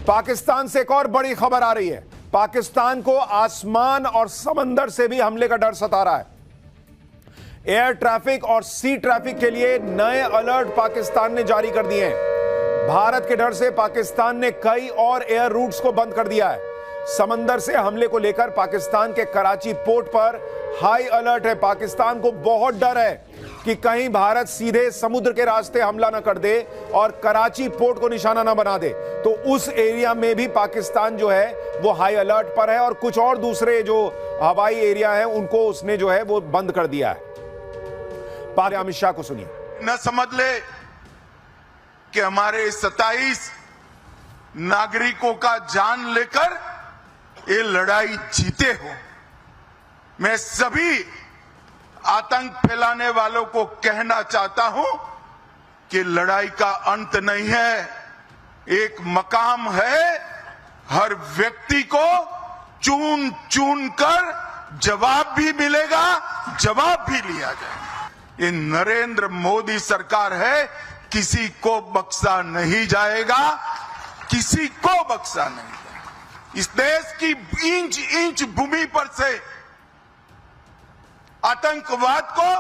पाकिस्तान से एक और बड़ी खबर आ रही है। पाकिस्तान को आसमान और समंदर से भी हमले का डर सता रहा है। एयर ट्रैफिक और सी ट्रैफिक के लिए नए अलर्ट पाकिस्तान ने जारी कर दिए हैं। भारत के डर से पाकिस्तान ने कई और एयर रूट्स को बंद कर दिया है। समंदर से हमले को लेकर पाकिस्तान के कराची पोर्ट पर हाई अलर्ट है। पाकिस्तान को बहुत डर है कि कहीं भारत सीधे समुद्र के रास्ते हमला ना कर दे और कराची पोर्ट को निशाना ना बना दे। तो उस एरिया में भी पाकिस्तान जो है वो हाई अलर्ट पर है और कुछ और दूसरे जो हवाई एरिया हैं उनको उसने जो है वो बंद कर दिया है। अमित शाह को सुनिए। न समझ ले कि हमारे 27 नागरिकों का जान लेकर ये लड़ाई जीते हो। मैं सभी आतंक फैलाने वालों को कहना चाहता हूं कि लड़ाई का अंत नहीं है, एक मकाम है। हर व्यक्ति को चुन चुन कर जवाब भी मिलेगा, जवाब भी लिया जाएगा। ये नरेंद्र मोदी सरकार है, किसी को बख्शा नहीं जाएगा, किसी को बख्शा नहीं जाएगा। इस देश की इंच इंच भूमि पर से आतंकवाद को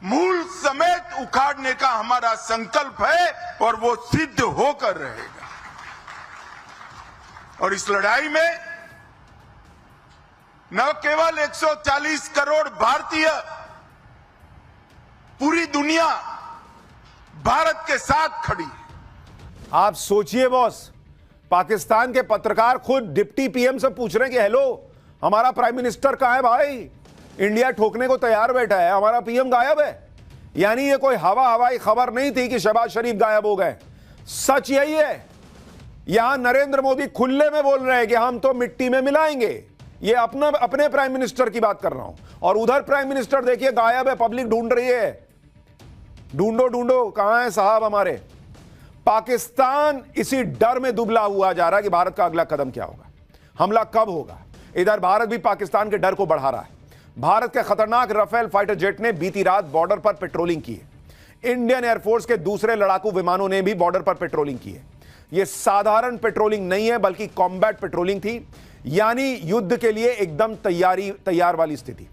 मूल समेत उखाड़ने का हमारा संकल्प है और वो सिद्ध होकर रहेगा। और इस लड़ाई में न केवल 140 करोड़ भारतीय, पूरी दुनिया भारत के साथ खड़ी है। आप सोचिए बॉस, पाकिस्तान के पत्रकार खुद डिप्टी पीएम से पूछ रहे हैं कि हेलो हमारा प्राइम मिनिस्टर कहां है भाई, इंडिया ठोकने को तैयार बैठा है, हमारा पीएम गायब है। यानी ये कोई हवाई खबर नहीं थी कि शहबाज शरीफ गायब हो गए। सच यही है। यहां नरेंद्र मोदी खुले में बोल रहे हैं कि हम तो मिट्टी में मिलाएंगे। ये अपने प्राइम मिनिस्टर की बात कर रहा हूं। और उधर प्राइम मिनिस्टर देखिए गायब है, पब्लिक ढूंढ रही है। ढूंढो ढूंढो कहां है साहब हमारे। पाकिस्तान इसी डर में दुबला हुआ जा रहा है कि भारत का अगला कदम क्या होगा, हमला कब होगा। इधर भारत भी पाकिस्तान के डर को बढ़ा रहा है। भारत के खतरनाक राफेल फाइटर जेट ने बीती रात बॉर्डर पर पेट्रोलिंग की है। इंडियन एयरफोर्स के दूसरे लड़ाकू विमानों ने भी बॉर्डर पर पेट्रोलिंग की है। यह साधारण पेट्रोलिंग नहीं है बल्कि कॉम्बैट पेट्रोलिंग थी, यानी युद्ध के लिए एकदम तैयार वाली स्थिति।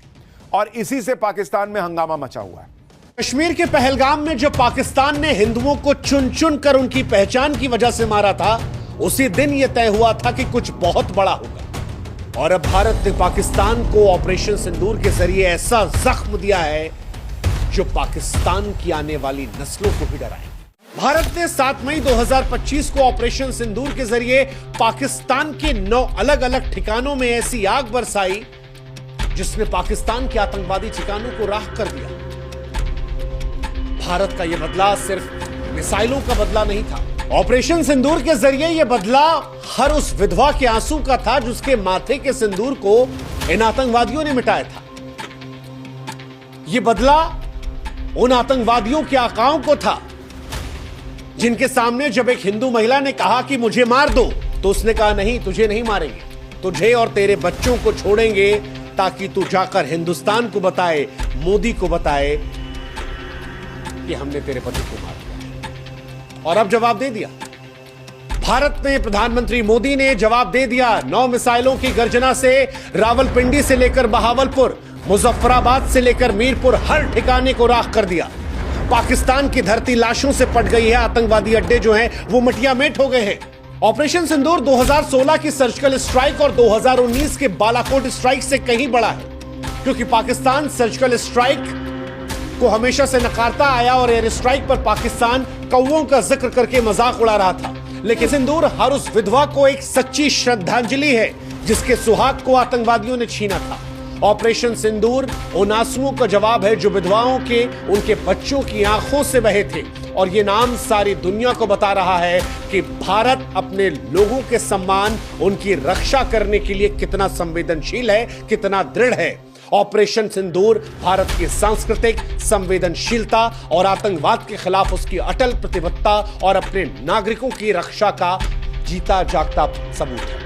और इसी से पाकिस्तान में हंगामा मचा हुआ है। कश्मीर के पहलगाम में जब पाकिस्तान ने हिंदुओं को चुन चुन कर उनकी पहचान की वजह से मारा था, उसी दिन यह तय हुआ था कि कुछ बहुत बड़ा होगा। और अब भारत ने पाकिस्तान को ऑपरेशन सिंदूर के जरिए ऐसा जख्म दिया है जो पाकिस्तान की आने वाली नस्लों को भी डराए। भारत ने 7 मई 2025 को ऑपरेशन सिंदूर के जरिए पाकिस्तान के 9 अलग अलग ठिकानों में ऐसी आग बरसाई जिसने पाकिस्तान के आतंकवादी ठिकानों को राख कर दिया। भारत का यह बदला सिर्फ मिसाइलों का बदला नहीं था। ऑपरेशन सिंदूर के जरिए यह बदला हर उस विधवा के आंसू का था जिसके माथे के सिंदूर को इन आतंकवादियों ने मिटाया था। यह बदला उन आतंकवादियों के आकाओं को था जिनके सामने जब एक हिंदू महिला ने कहा कि मुझे मार दो, तो उसने कहा नहीं, तुझे नहीं मारेंगे, तुझे और तेरे बच्चों को छोड़ेंगे ताकि तू जाकर हिंदुस्तान को बताए, मोदी को बताए कि हमने तेरे पति को मार दिया। और अब जवाब दे दिया भारत ने। प्रधानमंत्री मोदी ने जवाब दे दिया। 9 मिसाइलों की गर्जना से रावलपिंडी से लेकर बहावलपुर, मुजफ्फराबाद से लेकर मीरपुर, हर ठिकाने को राख कर दिया। पाकिस्तान की धरती लाशों से पट गई है। आतंकवादी अड्डे जो हैं वो मटिया मेट हो गए हैं। ऑपरेशन सिंदूर 2016 की सर्जिकल स्ट्राइक और 2019 के बालाकोट स्ट्राइक से कहीं बड़ा है, क्योंकि पाकिस्तान सर्जिकल स्ट्राइक को हमेशा से नकारता आया और एयर स्ट्राइक पर पाकिस्तान कौवों का जिक्र करके मजाक उड़ा रहा था। लेकिन सिंदूर हर उस विधवा को एक सच्ची श्रद्धांजलि है जिसके सुहाग को आतंकवादियों ने छीना था। ऑपरेशन सिंदूर उन आंसुओं का जवाब है जो विधवाओं के, उनके बच्चों की आंखों से बहे थे। और यह नाम सारी दुनिया को बता रहा है कि भारत अपने लोगों के सम्मान, उनकी रक्षा करने के लिए कितना संवेदनशील है, कितना दृढ़ है। ऑपरेशन सिंदूर भारत की सांस्कृतिक संवेदनशीलता और आतंकवाद के खिलाफ उसकी अटल प्रतिबद्धता और अपने नागरिकों की रक्षा का जीता जागता सबूत है।